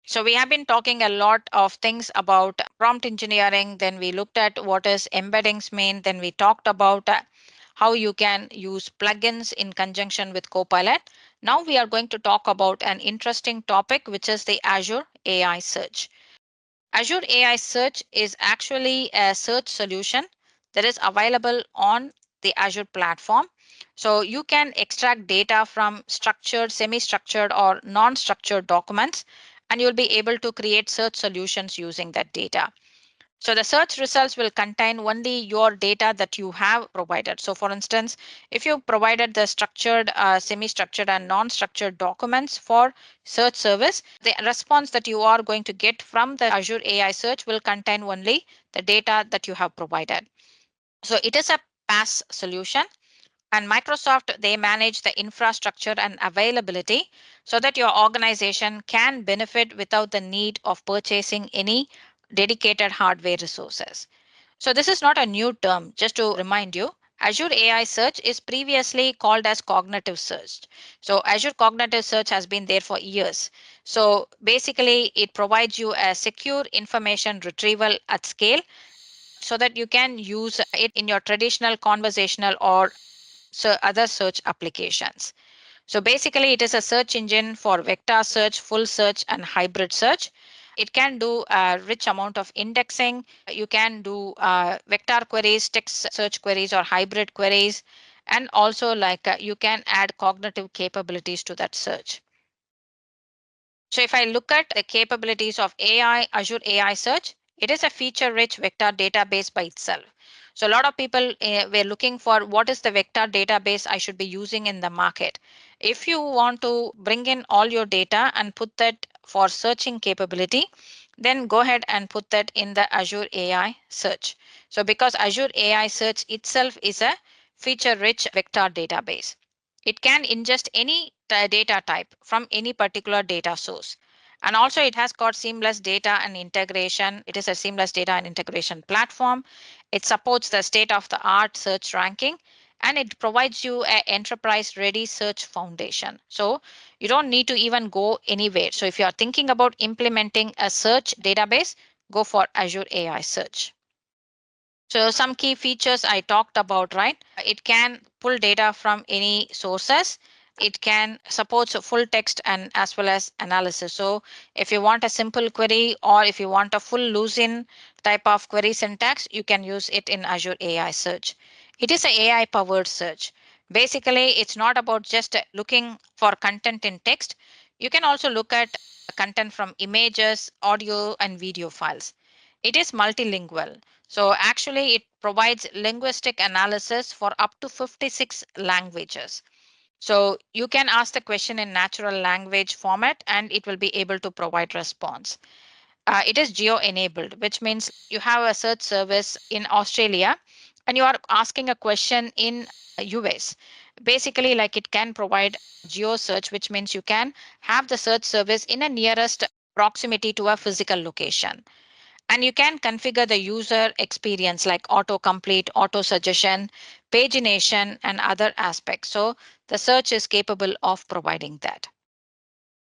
So we have been talking a lot of things about prompt engineering. Then we looked at what is embeddings mean. Then we talked about how you can use plugins in conjunction with Copilot. Now we are going to talk about an interesting topic, which is the Azure AI Search. Azure AI Search is actually a search solution that is available on the Azure platform. So you can extract data from structured, semi-structured, or non-structured documents, and you'll be able to create search solutions using that data. So the search results will contain only your data that you have provided. So for instance, if you provided the structured, semi-structured and non-structured documents for search service, the response that you are going to get from the Azure AI search will contain only the data that you have provided. So it is a PaaS solution, and Microsoft, they manage the infrastructure and availability so that your organization can benefit without the need of purchasing any dedicated hardware resources. So this is not a new term. Just to remind you, Azure AI Search is previously called as Cognitive Search. So Azure Cognitive Search has been there for years. So basically, it provides you a secure information retrieval at scale so that you can use it in your traditional conversational or other search applications. So basically, it is a search engine for vector search, full search, and hybrid search. It can do a rich amount of indexing. You can do vector queries, text search queries, or hybrid queries. And also, you can add cognitive capabilities to that search. So if I look at the capabilities of Azure AI Search, it is a feature-rich vector database by itself. So a lot of people were looking for what is the vector database I should be using in the market. If you want to bring in all your data and put that for searching capability, then go ahead and put that in the Azure AI Search. So because Azure AI Search itself is a feature-rich vector database. It can ingest any data type from any particular data source. And also it has got seamless data and integration. It is a seamless data and integration platform. It supports the state of the art search ranking, and it provides you an enterprise ready search foundation. So you don't need to even go anywhere. So if you are thinking about implementing a search database, go for Azure AI Search. So some key features I talked about, right? It can pull data from any sources. It can support full text and as well as analysis. So if you want a simple query or if you want a full Lucene type of query syntax, you can use it in Azure AI Search. It is an AI powered search. Basically, it's not about just looking for content in text. You can also look at content from images, audio, and video files. It is multilingual. So actually, it provides linguistic analysis for up to 56 languages. So you can ask the question in natural language format and it will be able to provide response. It is geo enabled, which means you have a search service in Australia and you are asking a question in US. Basically, like it can provide geo search, which means you can have the search service in a nearest proximity to a physical location. And you can configure the user experience like autocomplete, auto suggestion, pagination, and other aspects. So the search is capable of providing that.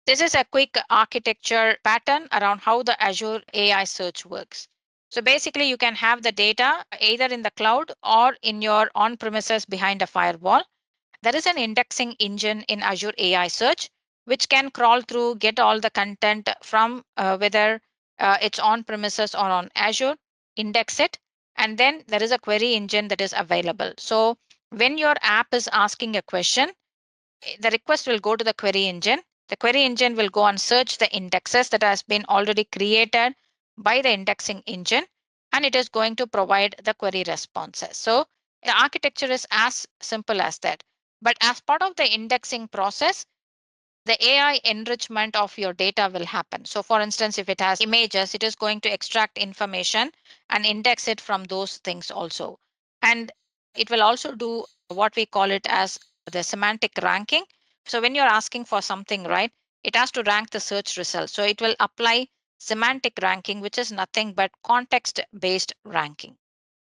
This is a quick architecture pattern around how the Azure AI search works. So basically, you can have the data either in the cloud or in your on premises behind a firewall. There is an indexing engine in Azure AI Search, which can crawl through, get all the content from whether it's on premises or on Azure, index it, and then there is a query engine that is available. So when your app is asking a question, the request will go to the query engine. The query engine will go and search the indexes that has been already created by the indexing engine, and it is going to provide the query responses. So the architecture is as simple as that. But as part of the indexing process, the AI enrichment of your data will happen. So for instance, if it has images, it is going to extract information and index it from those things also. And it will also do what we call it as the semantic ranking. So when you're asking for something, right, it has to rank the search results. So it will apply semantic ranking, which is nothing but context based ranking.